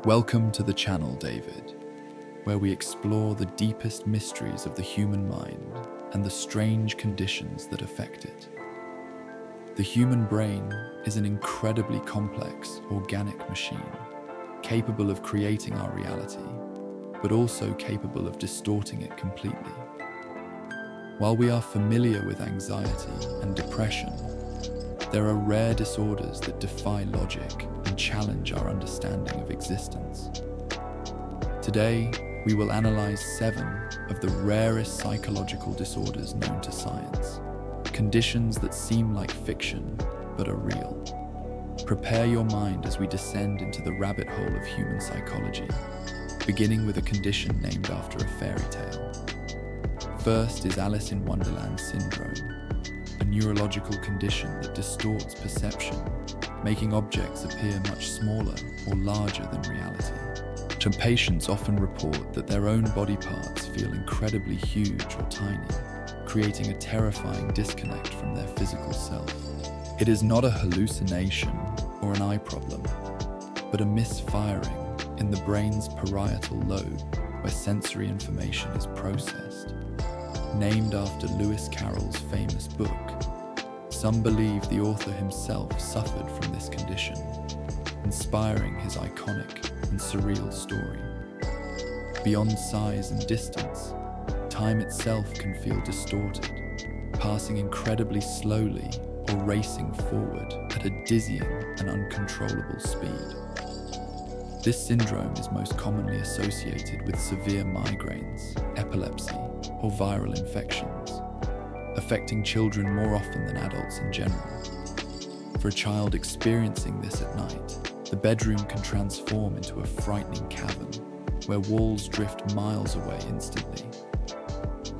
Welcome to the channel, David, where we explore the deepest mysteries of the human mind and the strange conditions that affect it. The human brain is an incredibly complex, organic machine, capable of creating our reality, but also capable of distorting it completely. While we are familiar with anxiety and depression, there are rare disorders that defy logic and challenge our understanding of existence. Today, we will analyze 7 of the rarest psychological disorders known to science, conditions that seem like fiction but are real. Prepare your mind as we descend into the rabbit hole of human psychology, beginning with a condition named after a fairy tale. First is Alice in Wonderland syndrome, a neurological condition that distorts perception, making objects appear much smaller or larger than reality. Patients often report that their own body parts feel incredibly huge or tiny, creating a terrifying disconnect from their physical self. It is not a hallucination or an eye problem, but a misfiring in the brain's parietal lobe where sensory information is processed. Named after Lewis Carroll's famous book, some believe the author himself suffered from this condition, inspiring his iconic and surreal story. Beyond size and distance, time itself can feel distorted, passing incredibly slowly or racing forward at a dizzying and uncontrollable speed. This syndrome is most commonly associated with severe migraines, epilepsy, or viral infections, affecting children more often than adults in general. For a child experiencing this at night, the bedroom can transform into a frightening cavern where walls drift miles away instantly.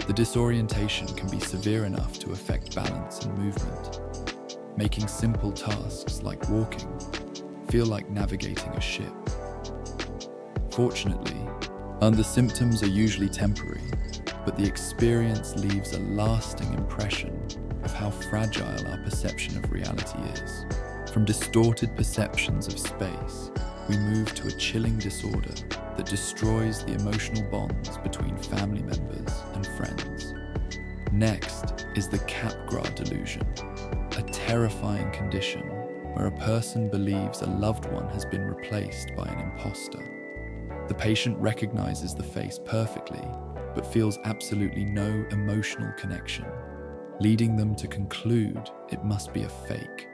The disorientation can be severe enough to affect balance and movement, making simple tasks like walking feel like navigating a ship. Fortunately, the symptoms are usually temporary, but the experience leaves a lasting impression of how fragile our perception of reality is. From distorted perceptions of space, we move to a chilling disorder that destroys the emotional bonds between family members and friends. Next is the Capgras delusion, a terrifying condition where a person believes a loved one has been replaced by an impostor. The patient recognizes the face perfectly, but feels absolutely no emotional connection, leading them to conclude it must be a fake.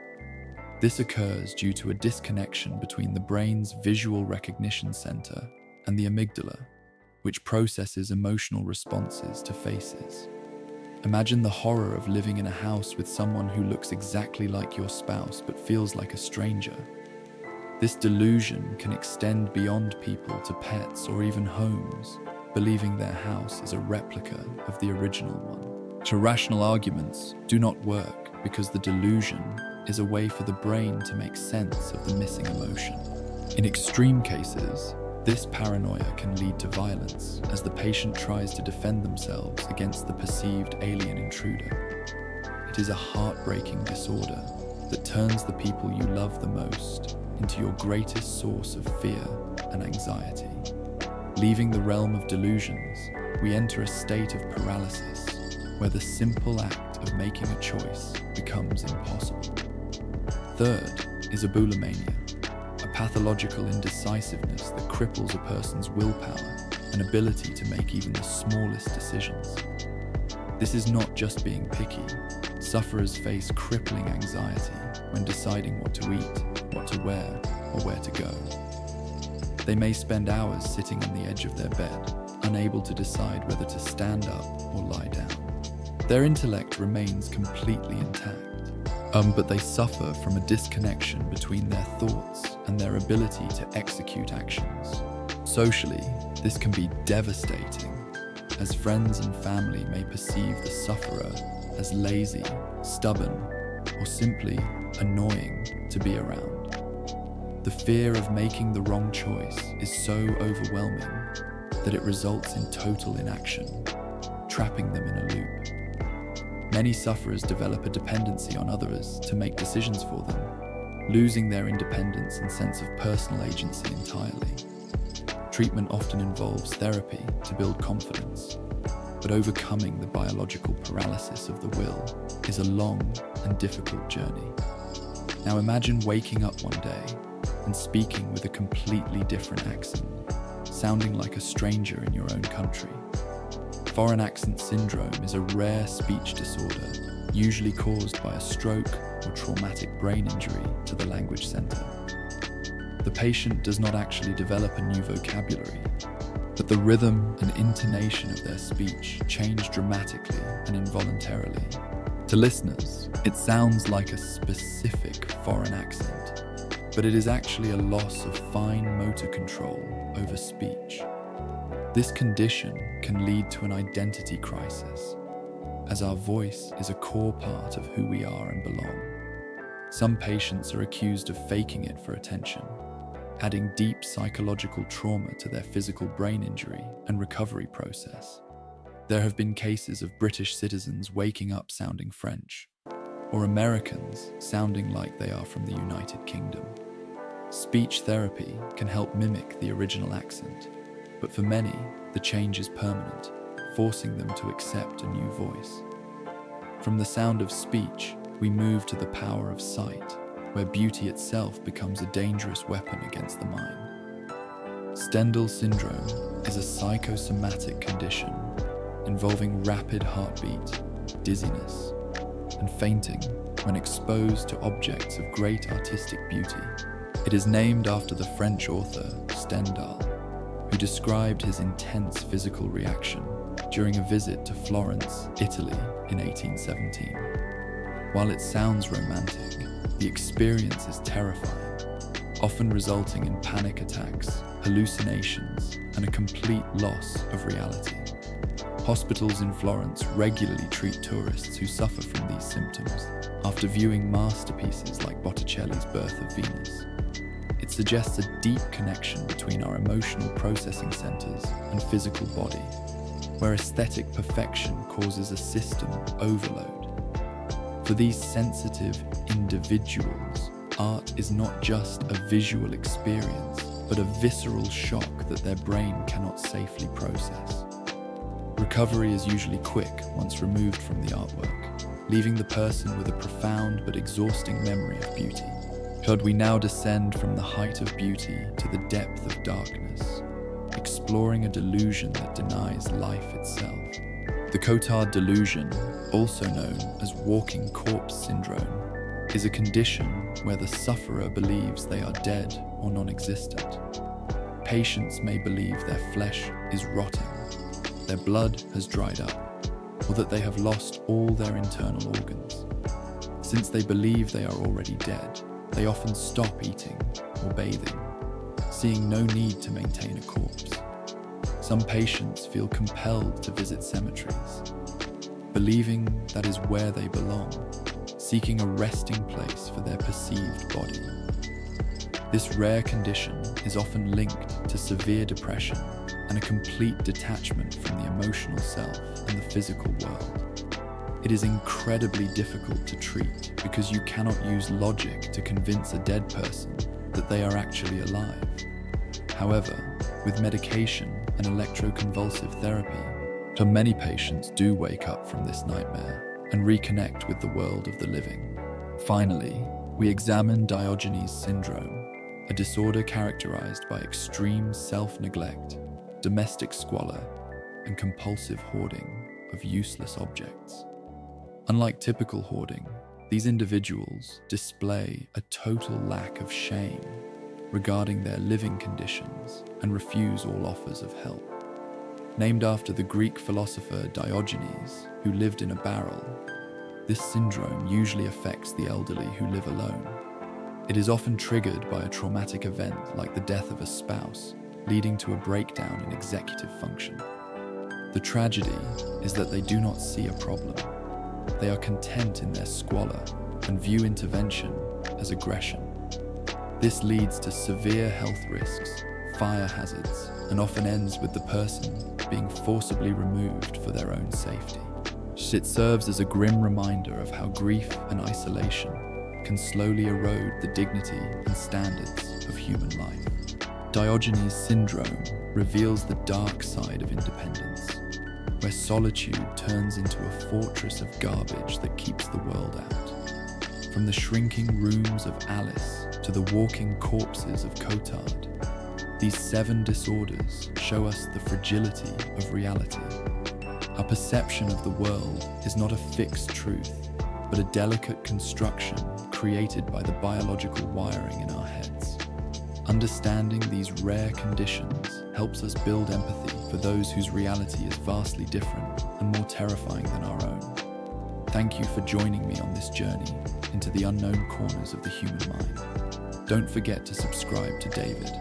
This occurs due to a disconnection between the brain's visual recognition center and the amygdala, which processes emotional responses to faces. Imagine the horror of living in a house with someone who looks exactly like your spouse but feels like a stranger. This delusion can extend beyond people to pets or even homes, believing their house is a replica of the original one. Rational arguments do not work because the delusion is a way for the brain to make sense of the missing emotion. In extreme cases, this paranoia can lead to violence as the patient tries to defend themselves against the perceived alien intruder. It is a heartbreaking disorder that turns the people you love the most into your greatest source of fear and anxiety. Leaving the realm of delusions, we enter a state of paralysis where the simple act of making a choice becomes impossible. Third is abulimania, a pathological indecisiveness that cripples a person's willpower and ability to make even the smallest decisions. This is not just being picky. Sufferers face crippling anxiety when deciding what to eat, what to wear, or where to go. They may spend hours sitting on the edge of their bed, unable to decide whether to stand up or lie down. Their intellect remains completely intact, but they suffer from a disconnection between their thoughts and their ability to execute actions. Socially, this can be devastating, as friends and family may perceive the sufferer as lazy, stubborn, or simply annoying to be around. The fear of making the wrong choice is so overwhelming that it results in total inaction, trapping them in a loop. Many sufferers develop a dependency on others to make decisions for them, losing their independence and sense of personal agency entirely. Treatment often involves therapy to build confidence, but overcoming the biological paralysis of the will is a long and difficult journey. Now imagine waking up one day and speaking with a completely different accent, sounding like a stranger in your own country. Foreign accent syndrome is a rare speech disorder, usually caused by a stroke or traumatic brain injury to the language center. The patient does not actually develop a new vocabulary, but the rhythm and intonation of their speech change dramatically and involuntarily. To listeners, it sounds like a specific foreign accent, but it is actually a loss of fine motor control over speech. This condition can lead to an identity crisis, as our voice is a core part of who we are and belong. Some patients are accused of faking it for attention, adding deep psychological trauma to their physical brain injury and recovery process. There have been cases of British citizens waking up sounding French, or Americans sounding like they are from the United Kingdom. Speech therapy can help mimic the original accent, but for many, the change is permanent, forcing them to accept a new voice. From the sound of speech, we move to the power of sight, where beauty itself becomes a dangerous weapon against the mind. Stendhal syndrome is a psychosomatic condition involving rapid heartbeat, dizziness, and fainting when exposed to objects of great artistic beauty. It is named after the French author Stendhal, who described his intense physical reaction during a visit to Florence, Italy in 1817. While it sounds romantic, the experience is terrifying, often resulting in panic attacks, hallucinations, and a complete loss of reality. Hospitals in Florence regularly treat tourists who suffer from these symptoms after viewing masterpieces like Botticelli's Birth of Venus. It suggests a deep connection between our emotional processing centers and physical body, where aesthetic perfection causes a system overload. For these sensitive individuals, art is not just a visual experience, but a visceral shock that their brain cannot safely process. Recovery is usually quick once removed from the artwork, leaving the person with a profound but exhausting memory of beauty. Should we now descend from the height of beauty to the depth of darkness, exploring a delusion that denies life itself? The Cotard delusion, also known as walking corpse syndrome, is a condition where the sufferer believes they are dead or non-existent. Patients may believe their flesh is rotting, their blood has dried up, or that they have lost all their internal organs. Since they believe they are already dead, they often stop eating or bathing, seeing no need to maintain a corpse. Some patients feel compelled to visit cemeteries, believing that is where they belong, seeking a resting place for their perceived body. This rare condition is often linked to severe depression and a complete detachment from the emotional self and the physical world. It is incredibly difficult to treat because you cannot use logic to convince a dead person that they are actually alive. However, with medication and electroconvulsive therapy, many patients do wake up from this nightmare and reconnect with the world of the living. Finally, we examine Diogenes syndrome, a disorder characterized by extreme self-neglect, domestic squalor, and compulsive hoarding of useless objects. Unlike typical hoarding, these individuals display a total lack of shame regarding their living conditions and refuse all offers of help. Named after the Greek philosopher Diogenes, who lived in a barrel, this syndrome usually affects the elderly who live alone. It is often triggered by a traumatic event like the death of a spouse, leading to a breakdown in executive function. The tragedy is that they do not see a problem. They are content in their squalor and view intervention as aggression. This leads to severe health risks, fire hazards, and often ends with the person being forcibly removed for their own safety. It serves as a grim reminder of how grief and isolation can slowly erode the dignity and standards of human life. Diogenes' syndrome reveals the dark side of independence, where solitude turns into a fortress of garbage that keeps the world out. From the shrinking rooms of Alice to the walking corpses of Cotard, these 7 disorders show us the fragility of reality. Our perception of the world is not a fixed truth, but a delicate construction created by the biological wiring in our heads. Understanding these rare conditions helps us build empathy for those whose reality is vastly different and more terrifying than our own. Thank you for joining me on this journey into the unknown corners of the human mind. Don't forget to subscribe to David